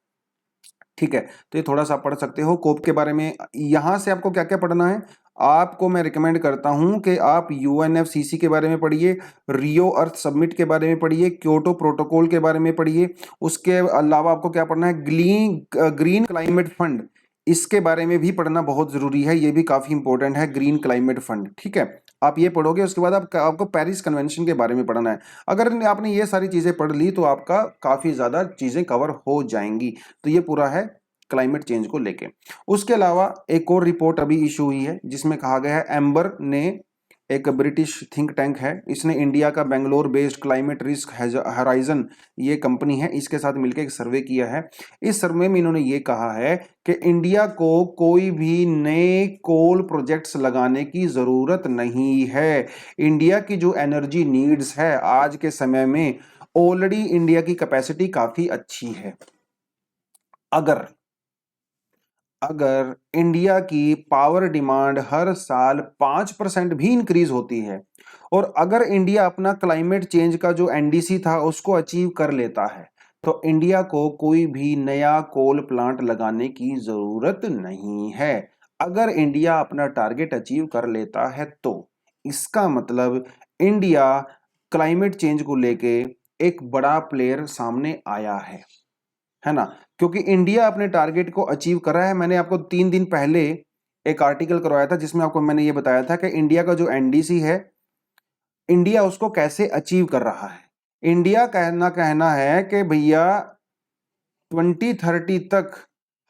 [SPEAKER 1] ठीक है, तो ये थोड़ा सा पढ़ सकते हो कोप के बारे में। यहां से आपको क्या क्या पढ़ना है, आपको मैं रिकमेंड करता हूं कि आप UNFCC के बारे में पढ़िए, रियो अर्थ समिट के बारे में पढ़िए, क्योटो प्रोटोकॉल के बारे में पढ़िए। उसके अलावा आपको क्या पढ़ना है, ग्रीन क्लाइमेट फंड, इसके बारे में भी पढ़ना बहुत जरूरी है। ये भी काफी इंपॉर्टेंट है, ग्रीन क्लाइमेट फंड। ठीक है, आप ये पढ़ोगे। उसके बाद आपको पेरिस कन्वेंशन के बारे में पढ़ना है। अगर आपने ये सारी चीजें पढ़ ली तो आपका काफी ज्यादा चीजें कवर हो जाएंगी। तो ये पूरा है क्लाइमेट चेंज को लेके। उसके अलावा एक और रिपोर्ट अभी इशू हुई है, जिसमें कहा गया है एम्बर ने एक ब्रिटिश थिंक टैंक है, इसने इंडिया का Bangalore based climate risk horizon ये कंपनी है, इसके साथ मिलकर एक सर्वे किया है। इस सर्वे में इन्होंने ये कहा है कि इंडिया को कोई भी नए कोल प्रोजेक्ट्स लगाने की जरूरत नहीं है। इंडिया की जो एनर्जी नीड्स है आज के समय में, ऑलरेडी इंडिया की कैपेसिटी काफी अच्छी है। अगर अगर इंडिया की पावर डिमांड हर साल 5% भी इंक्रीज होती है, और अगर इंडिया अपना क्लाइमेट चेंज का जो एनडीसी था उसको अचीव कर लेता है, तो इंडिया को कोई भी नया कोल प्लांट लगाने की जरूरत नहीं है। अगर इंडिया अपना टारगेट अचीव कर लेता है तो इसका मतलब इंडिया क्लाइमेट चेंज को लेके एक बड़ा प्लेयर सामने आया है ना, क्योंकि इंडिया अपने टारगेट को अचीव कर रहा है। मैंने आपको 3 दिन पहले एक आर्टिकल करवाया था जिसमें आपको मैंने ये बताया था कि इंडिया का जो एनडीसी है, इंडिया उसको कैसे अचीव कर रहा है। इंडिया कहना है कि भैया 2030 तक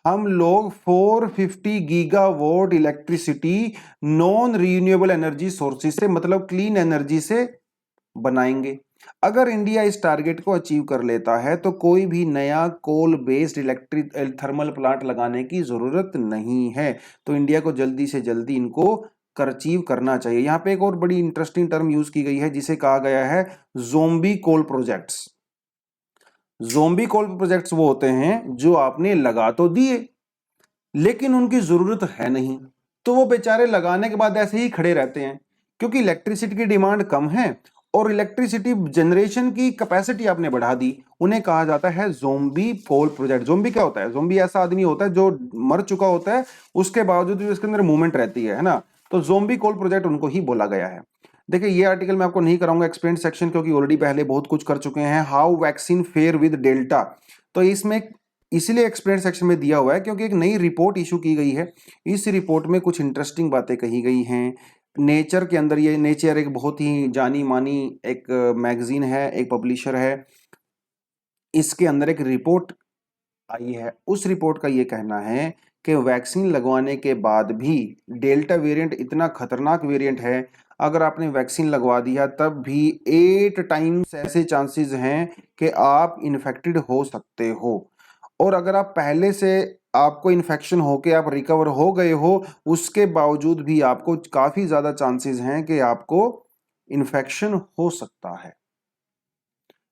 [SPEAKER 1] हम लोग 450 gigawatt electricity non renewable energy sources से, मतलब क्लीन एनर्जी से बनाएंगे। अगर इंडिया इस टारगेट को अचीव कर लेता है तो कोई भी नया coal based electric thermal plant लगाने की जरूरत नहीं है। तो इंडिया को जल्दी से जल्दी इनको अचीव करना चाहिए। यहां पे एक और बड़ी इंटरेस्टिंग टर्म यूज की गई है जिसे कहा गया है ज़ोंबी कोल प्रोजेक्ट्स। ज़ोंबी कोल प्रोजेक्ट्स वो होते हैं जो आपने लगा तो दिए लेकिन उनकी जरूरत है नहीं, तो वो बेचारे लगाने के बाद ऐसे ही खड़े रहते हैं, क्योंकि इलेक्ट्रिसिटी की डिमांड कम है और इलेक्ट्रिसिटी जनरेशन की कैपेसिटी आपने बढ़ा दी। उन्हें कहा जाता है ज़ोंबी कोल प्रोजेक्ट। ज़ोंबी क्या होता है? ज़ोंबी ऐसा आदमी होता है जो मर चुका होता है, उसके बावजूद भी उसके अंदर मूवमेंट रहती है ना। तो ज़ोंबी कोल प्रोजेक्ट उनको ही बोला गया है। देखिए ये आर्टिकल मैं आपको नहीं कराऊंगा एक्सप्लेन सेक्शन, क्योंकि ऑलरेडी पहले बहुत कुछ कर चुके हैं। How vaccine fair with delta, तो इसमें इसीलिए एक्सप्लेन सेक्शन में दिया हुआ है क्योंकि एक नई रिपोर्ट इशू की गई है। इस रिपोर्ट में कुछ इंटरेस्टिंग बातें कही गई हैं। नेचर के अंदर, ये नेचर एक बहुत ही जानी मानी एक मैगजीन है, एक पब्लिशर है, इसके अंदर एक रिपोर्ट आई है। उस रिपोर्ट का ये कहना है कि वैक्सीन लगवाने के बाद भी डेल्टा वेरिएंट इतना खतरनाक वेरिएंट है, अगर आपने वैक्सीन लगवा दिया तब भी 8 टाइम्स ऐसे चांसेस हैं कि आप इन्फेक्टेड हो सकते हो। और अगर आप पहले से आपको इन्फेक्शन होके आप रिकवर हो गए हो, उसके बावजूद भी आपको काफी ज्यादा चांसेस हैं कि आपको इन्फेक्शन हो सकता है।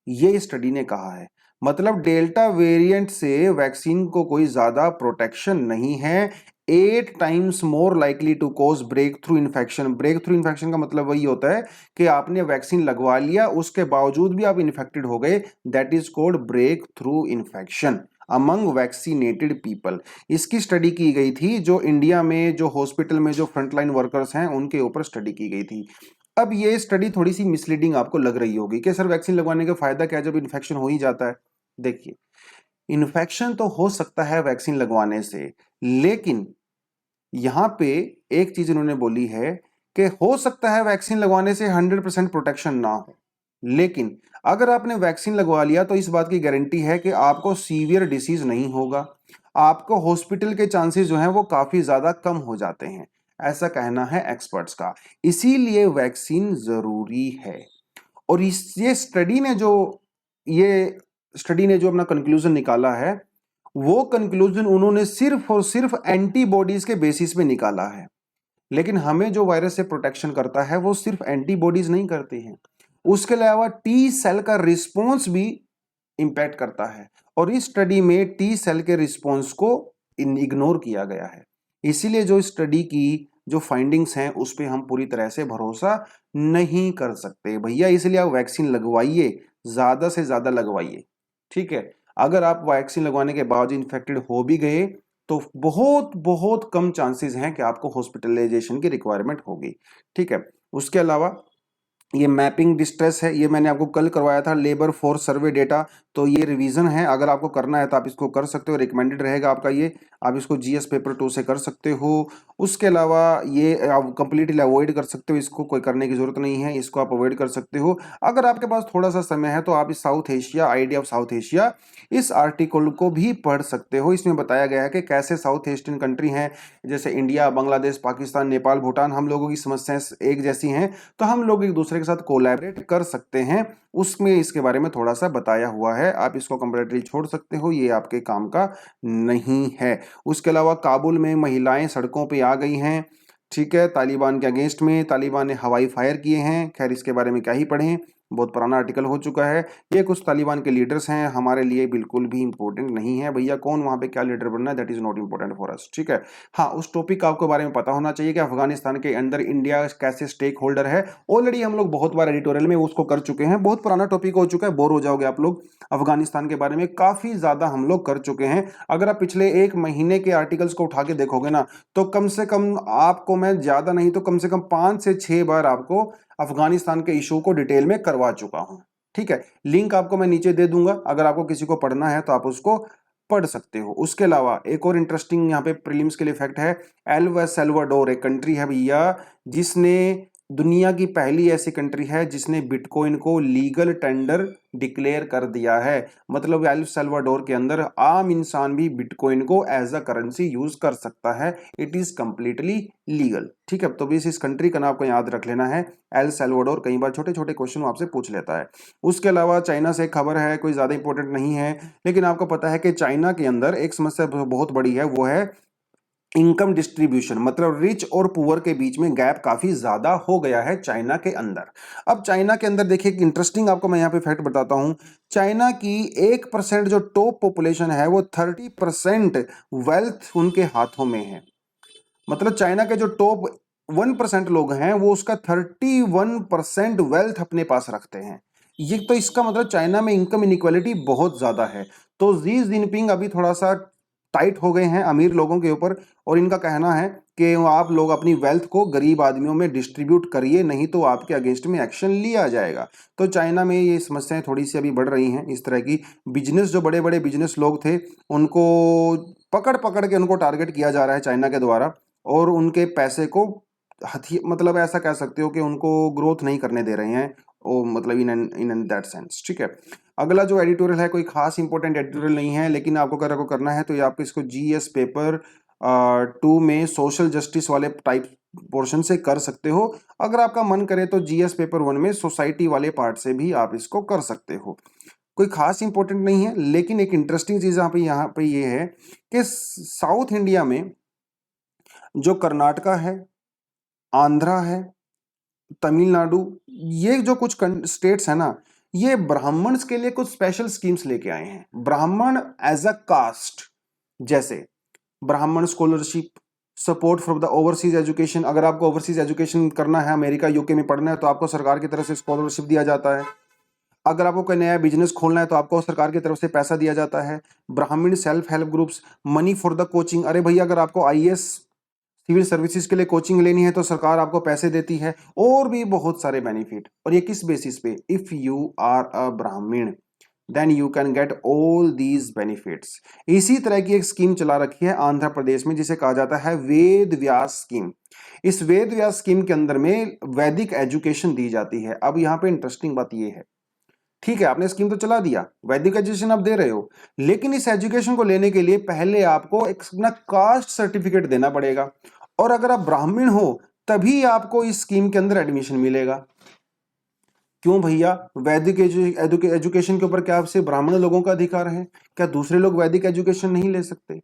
[SPEAKER 1] ये स्टडी ने कहा है। मतलब डेल्टा वेरिएंट से वैक्सीन को कोई ज्यादा प्रोटेक्शन नहीं है। 8 times more likely to cause breakthrough infection. Breakthrough infection का मतलब वही होता है कि आपने वैक्सीन लगवा लिया, उसके बावजूद भी आप इन्फेक्टेड हो गए, that is called breakthrough infection among vaccinated people. इसकी स्टडी की गई थी जो इंडिया में जो हॉस्पिटल में जो फ्रंटलाइन वर्कर्स हैं उनके ऊपर स्टडी की गई थी। अब ये स्टडी थोड़ी सी मिसलीडिंग आपको लग रही होगी कि सर वैक्सीन लगवाने का फायदा क्या है जब इन्फेक्शन हो ही जाता है। देखिए, इन्फेक्शन तो हो सकता है वैक्सीन लगवाने से, लेकिन यहां पे एक चीज इन्होंने बोली है कि हो सकता है वैक्सीन लगवाने से 100% प्रोटेक्शन ना हो, लेकिन अगर आपने वैक्सीन लगवा लिया तो इस बात की गारंटी है कि आपको सीवियर डिसीज नहीं होगा, आपको हॉस्पिटल के चांसेस जो हैं वो काफी ज्यादा कम हो जाते हैं, ऐसा कहना है एक्सपर्ट्स का। इसीलिए वैक्सीन जरूरी है। और ये स्टडी ने जो अपना कंक्लूजन निकाला है, वो कंक्लूजन उन्होंने सिर्फ और सिर्फ एंटीबॉडीज के बेसिस पे निकाला है। लेकिन हमें जो वायरस से प्रोटेक्शन करता है वो सिर्फ एंटीबॉडीज नहीं करते हैं, उसके अलावा टी सेल का रिस्पॉन्स भी इंपैक्ट करता है। और इस स्टडी में टी सेल के रिस्पॉन्स को इग्नोर किया गया है। इसीलिए जो स्टडी की जो फाइंडिंग्स हैं उस पर हम पूरी तरह से भरोसा नहीं कर सकते भैया। इसलिए आप वैक्सीन लगवाइए, ज्यादा से ज्यादा लगवाइए, ठीक है। अगर आप वैक्सीन लगवाने के बाद इन्फेक्टेड हो भी गए तो बहुत बहुत कम चांसेस हैं कि आपको हॉस्पिटलाइजेशन की रिक्वायरमेंट होगी, ठीक है। उसके अलावा ये मैपिंग डिस्ट्रेस है, ये मैंने आपको कल करवाया था, लेबर फोर्स सर्वे डेटा। तो ये रिवीजन है, अगर आपको करना है तो आप इसको कर सकते हो, रिकमेंडेड रहेगा आपका ये। आप इसको जीएस पेपर 2 से कर सकते हो। उसके अलावा ये आप कंप्लीटली अवॉइड कर सकते हो, इसको कोई करने की जरूरत नहीं है, इसको आप अवॉइड कर सकते हो। अगर आपके पास थोड़ा सा समय है तो आप इस south Asia, idea of south Asia, इस आर्टिकल को भी पढ़ सकते हो। इसमें बताया गया है कि कैसे साउथ एशियन कंट्री हैं, जैसे इंडिया, बांग्लादेश, पाकिस्तान, नेपाल, भूटान, हम लोगों की समस्याएं एक जैसी हैं, तो हम लोग एक दूसरे के साथ कोलैबोरेट कर सकते हैं। उसमें इसके बारे में थोड़ा सा बताया हुआ है, आप इसको कंप्लीटली छोड़ सकते हो, ये आपके काम का नहीं है। उसके अलावा काबुल में महिलाएं सड़कों पे आ गई हैं, ठीक है, तालिबान के अगेंस्ट में। तालिबान ने हवाई फायर किए हैं, खैर इसके बारे में क्या ही पढ़ें, बहुत पुराना आर्टिकल हो चुका है। ये कुछ तालिबान के लीडर्स हैं, हमारे लिए बिल्कुल भी इंपॉर्टेंट नहीं है भैया, कौन वहां पे क्या लीडर बनना है, that is not important for us, ठीक है। हाँ, उस टॉपिक का आपको बारे में पता होना चाहिए कि अफगानिस्तान के अंदर इंडिया कैसे स्टेक होल्डर है। ऑलरेडी हम लोग बहुत बार एडिटोरियल में उसको कर चुके हैं, बहुत पुराना टॉपिक हो चुका है, बोर हो जाओगे आप लोग। अफगानिस्तान के बारे में काफी ज्यादा हम लोग कर चुके हैं। अगर आप पिछले एक महीने के आर्टिकल्स को उठा के देखोगे ना, तो कम से कम आपको मैं ज्यादा नहीं तो कम से कम 5 से 6 बार आपको अफगानिस्तान के इशू को डिटेल में करवा चुका हूं, ठीक है। लिंक आपको मैं नीचे दे दूंगा, अगर आपको किसी को पढ़ना है तो आप उसको पढ़ सकते हो। उसके अलावा एक और इंटरेस्टिंग यहाँ पे प्रीलिम्स के लिए फैक्ट है, एल सल्वाडोर एक कंट्री है भैया, जिसने दुनिया की पहली ऐसी कंट्री है जिसने बिटकॉइन को लीगल टेंडर डिक्लेयर कर दिया है। मतलब एल सल्वाडोर के अंदर आम इंसान भी बिटकॉइन को एज अ करेंसी यूज कर सकता है, इट इज कंप्लीटली लीगल, ठीक है। तो इस कंट्री का नाम आपको याद रख लेना है, एल सल्वाडोर। कई बार छोटे छोटे क्वेश्चन आपसे पूछ लेता है। उसके अलावा चाइना से खबर है, कोई ज्यादा इंपॉर्टेंट नहीं है, लेकिन आपको पता है कि चाइना के अंदर एक समस्या बहुत बड़ी है, वो है इनकम डिस्ट्रीब्यूशन, मतलब रिच और पुअर के बीच में गैप काफी ज्यादा हो गया है चाइना के अंदर। अब चाइना के अंदर देखिए, इंटरेस्टिंग आपको मैं यहाँ पे फैक्ट बताता हूं, चाइना की 1% जो टॉप पॉपुलेशन है, वो 30% वेल्थ उनके हाथों में है। मतलब चाइना के जो टॉप 1% लोग हैं, वो उसका 31% वेल्थ अपने पास रखते हैं। ये तो इसका मतलब चाइना में इनकम इनइक्वालिटी बहुत ज्यादा है। तो जी जिनपिंग अभी थोड़ा सा टाइट हो गए हैं अमीर लोगों के ऊपर, और इनका कहना है कि आप लोग अपनी वेल्थ को गरीब आदमियों में डिस्ट्रीब्यूट करिए, नहीं तो आपके अगेंस्ट में एक्शन लिया जाएगा। तो चाइना में ये समस्याएं थोड़ी सी अभी बढ़ रही हैं इस तरह की। बिजनेस, जो बड़े बड़े बिजनेस लोग थे, उनको पकड़ पकड़ के उनको टारगेट किया जा रहा है चाइना के द्वारा, और उनके पैसे को मतलब ऐसा कह सकते हो कि उनको ग्रोथ नहीं करने दे रहे हैं, ओ मतलब इन दैट सेंस, ठीक है। अगला जो एडिटोरियल है, कोई खास इंपॉर्टेंट एडिटोरियल नहीं है, लेकिन आपको अगर आपको करना है तो ये आपको इसको जीएस पेपर 2 में सोशल जस्टिस वाले टाइप पोर्शन से कर सकते हो। अगर आपका मन करे तो जीएस पेपर 1 में सोसाइटी वाले पार्ट से भी आप इसको कर सकते हो। कोई खास इंपॉर्टेंट नहीं है, लेकिन एक इंटरेस्टिंग चीज यहाँ पे ये है कि साउथ इंडिया में जो कर्नाटका है, आंध्रा है, तमिलनाडु, ये जो कुछ स्टेट्स है ना, ये ब्राह्मण्स के लिए कुछ स्पेशल स्कीम्स लेके आए हैं। ब्राह्मण एज अ कास्ट, जैसे ब्राह्मण scholarship, support for the overseas education. अगर आपको ओवरसीज एजुकेशन करना है, अमेरिका यूके में पढ़ना है, तो आपको सरकार की तरफ से स्कॉलरशिप दिया जाता है। अगर आपको कोई नया बिजनेस खोलना है तो आपको सरकार की तरफ से पैसा दिया जाता है। ब्राह्मण self help groups, money for the coaching. अरे भैया, अगर आपको आईएएस सिविल सर्विसेज के लिए कोचिंग लेनी है तो सरकार आपको पैसे देती है, और भी बहुत सारे बेनिफिट। और ये किस बेसिस पे? If you are a Brahmin then you can get all these benefits. इसी तरह की एक स्कीम चला रखी है आंध्र प्रदेश में, जिसे कहा जाता है वेद व्यास स्कीम। इस वेद व्यास स्कीम के अंदर में वैदिक एजुकेशन दी जाती है। अब यहाँ पे इंटरेस्टिंग बात यह है, ठीक है, आपने स्कीम तो चला दिया, वैदिक एजुकेशन आप दे रहे हो, लेकिन इस एजुकेशन को लेने के लिए पहले आपको एक अपना कास्ट सर्टिफिकेट देना पड़ेगा, और अगर आप ब्राह्मण हो तभी आपको इस स्कीम के अंदर एडमिशन मिलेगा। क्यों भैया? वैदिक एजुकेशन के ऊपर क्या सिर्फ ब्राह्मण लोगों का अधिकार है? क्या दूसरे लोग वैदिक एजुकेशन नहीं ले सकते?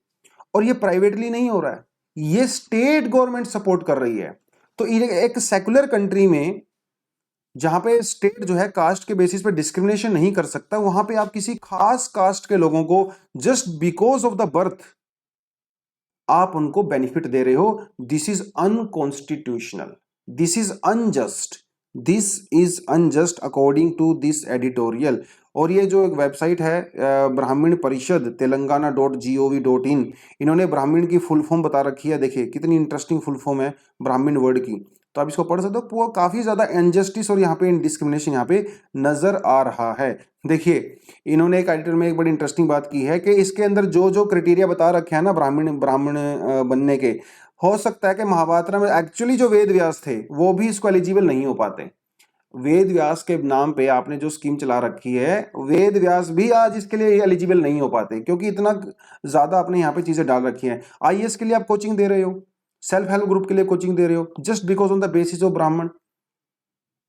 [SPEAKER 1] और ये प्राइवेटली नहीं हो रहा है, ये स्टेट गवर्नमेंट सपोर्ट कर रही है। तो एक सेकुलर कंट्री में, जहां पे स्टेट जो है कास्ट के बेसिस पे डिस्क्रिमिनेशन नहीं कर सकता, वहां पे आप किसी खास कास्ट के लोगों को just because of the birth आप उनको बेनिफिट दे रहे हो। This is unconstitutional, this is unjust, this is unjust according to this editorial. और ये जो एक वेबसाइट है ब्राह्मण परिषद तेलंगाना.gov.in, इन्होंने ब्राह्मण की फुल फॉर्म बता रखी है। देखिए कितनी इंटरेस्टिंग फुल फॉर्म है ब्राह्मण वर्ड की। तो आप इसको पढ़ सकते हो। काफी ज्यादा इनजस्टिस और यहाँ पे इनडिस्क्रिमिनेशन यहाँ पे नजर आ रहा है। देखिए इन्होंने एक आर्टिकल में एक बड़ी इंटरेस्टिंग बात की है कि इसके अंदर जो जो क्राइटेरिया बता रखे हैं ना ब्राह्मण ब्राह्मण बनने के, हो सकता है कि महाभारत में एक्चुअली जो वेद व्यास थे वो भी इसको एलिजिबल नहीं हो पाते। वेद व्यास के नाम पे आपने जो स्कीम चला रखी है, वेद व्यास भी आज इसके लिए एलिजिबल नहीं हो पाते, क्योंकि इतना ज्यादा आपने यहाँ पे चीजें डाल रखी हैं। आईएएस के लिए आप कोचिंग दे रहे हो, सेल्फ हेल्प ग्रुप के लिए कोचिंग दे रहे हो, just because on the basis of ब्राह्मण।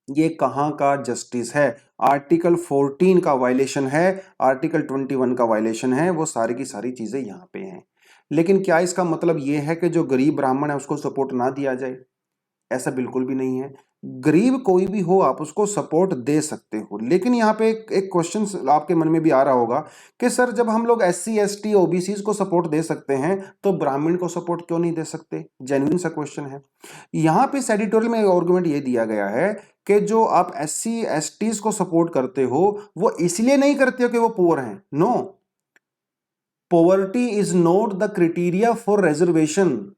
[SPEAKER 1] ये कहां का जस्टिस है? आर्टिकल 14 का वायलेशन है, आर्टिकल 21 का वायलेशन है, वो सारी की सारी चीजें यहां पे हैं। लेकिन क्या इसका मतलब यह है कि जो गरीब ब्राह्मण है उसको सपोर्ट ना दिया जाए? ऐसा बिल्कुल भी नहीं है। गरीब कोई भी हो आप उसको सपोर्ट दे सकते हो। लेकिन यहाँ पे एक क्वेश्चन आपके मन में भी आ रहा होगा कि सर जब हम लोग SC ST OBCs को सपोर्ट दे सकते हैं तो ब्राह्मण को सपोर्ट क्यों नहीं दे सकते? जेन्युइन सा क्वेश्चन है। यहाँ पे एडिटोरियल में आर्गुमेंट ये दिया गया है कि जो आप SC STs को सपोर्ट करते हो वो इसलिए नहीं करते हो कि वो पुअर हैं। No, poverty is not the criteria for reservation.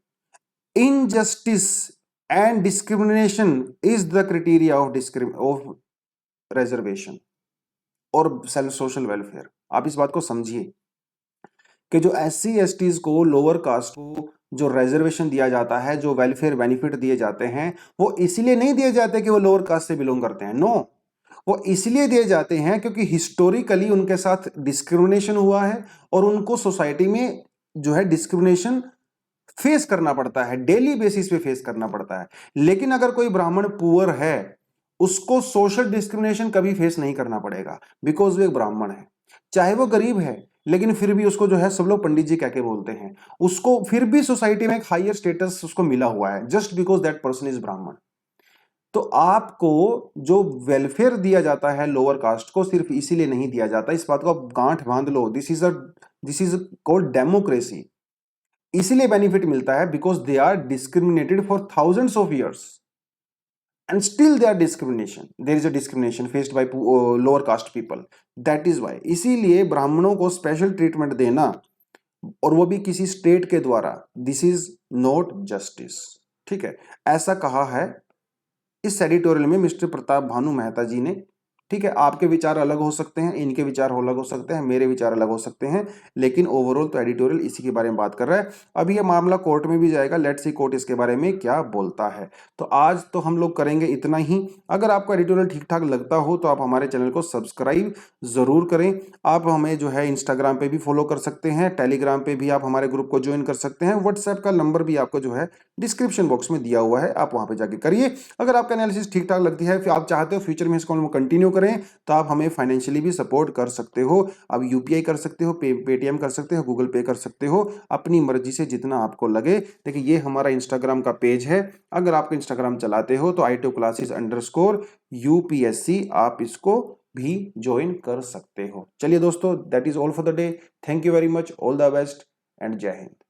[SPEAKER 1] Injustice and discrimination is the criteria of reservation और सेल्फ सोशल वेलफेयर। आप इस बात को समझिए कि जो SC STs को, लोअर कास्ट को जो रिजर्वेशन दिया जाता है, जो वेलफेयर बेनिफिट दिए जाते हैं, वो इसलिए नहीं दिए जाते कि वो लोअर कास्ट से बिलोंग करते हैं। नो, वो इसलिए दिए जाते हैं क्योंकि हिस्टोरिकली उनके साथ डिस्क्रिमिनेशन हुआ है और उनको सोसाइटी में जो है डिस्क्रिमिनेशन फेस करना पड़ता है, डेली बेसिस पे फेस करना पड़ता है। लेकिन अगर कोई ब्राह्मण पुअर है उसको सोशल डिस्क्रिमिनेशन कभी फेस नहीं करना पड़ेगा, बिकॉज वो एक ब्राह्मण है। चाहे वो गरीब है लेकिन फिर भी उसको जो है सब लोग पंडित जी कह के बोलते हैं, उसको फिर भी सोसाइटी में एक हायर स्टेटस उसको मिला हुआ है, just because that person is ब्राह्मण। तो आपको जो वेलफेयर दिया जाता है लोअर कास्ट को सिर्फ इसीलिए नहीं दिया जाता, इस बात को आप गांठ बांध लो। This is called democracy. इसीलिए बेनिफिट मिलता है because they are discriminated for thousands of years and still there is a discrimination faced by lower caste people. That is why इसीलिए ब्राह्मणों को स्पेशल ट्रीटमेंट देना और वो भी किसी स्टेट के द्वारा, दिस इज नॉट जस्टिस। ठीक है, ऐसा कहा है इस एडिटोरियल में मिस्टर प्रताप भानु मेहता जी ने। ठीक है, आपके विचार अलग हो सकते हैं, इनके विचार अलग हो सकते हैं, मेरे विचार अलग हो सकते हैं, लेकिन ओवरऑल तो एडिटोरियल इसी के बारे में बात कर रहा है। अभी ये मामला कोर्ट में भी जाएगा, लेट्स सी कोर्ट इसके बारे में क्या बोलता है। तो आज तो हम लोग करेंगे इतना ही। अगर आपको एडिटोरियल ठीक ठाक लगता हो तो आप हमारे चैनल को सब्सक्राइब जरूर करें। आप हमें जो है इंस्टाग्राम पे भी फॉलो कर सकते हैं, टेलीग्राम पे भी आप हमारे ग्रुप को ज्वाइन कर सकते हैं, व्हाट्सएप का नंबर भी आपको जो है डिस्क्रिप्शन बॉक्स में दिया हुआ है, आप वहां पे जाके करिए। अगर आपका एनालिसिस ठीक ठाक लगती है, फिर आप चाहते हो फ्यूचर में इसको कंटिन्यू करें, तो आप हमें फाइनेंशियली भी सपोर्ट कर सकते हो। आप यूपीआई कर सकते हो, पेटीएम कर सकते हो, गूगल पे कर सकते हो, अपनी मर्जी से जितना आपको लगे। देखिए ये हमारा इंस्टाग्राम का पेज है, अगर आप इंस्टाग्राम चलाते हो तो IITclasses_UPSC आप इसको भी ज्वाइन कर सकते हो। चलिए दोस्तों, that is all for the day. Thank you very much, all the best and जय हिंद।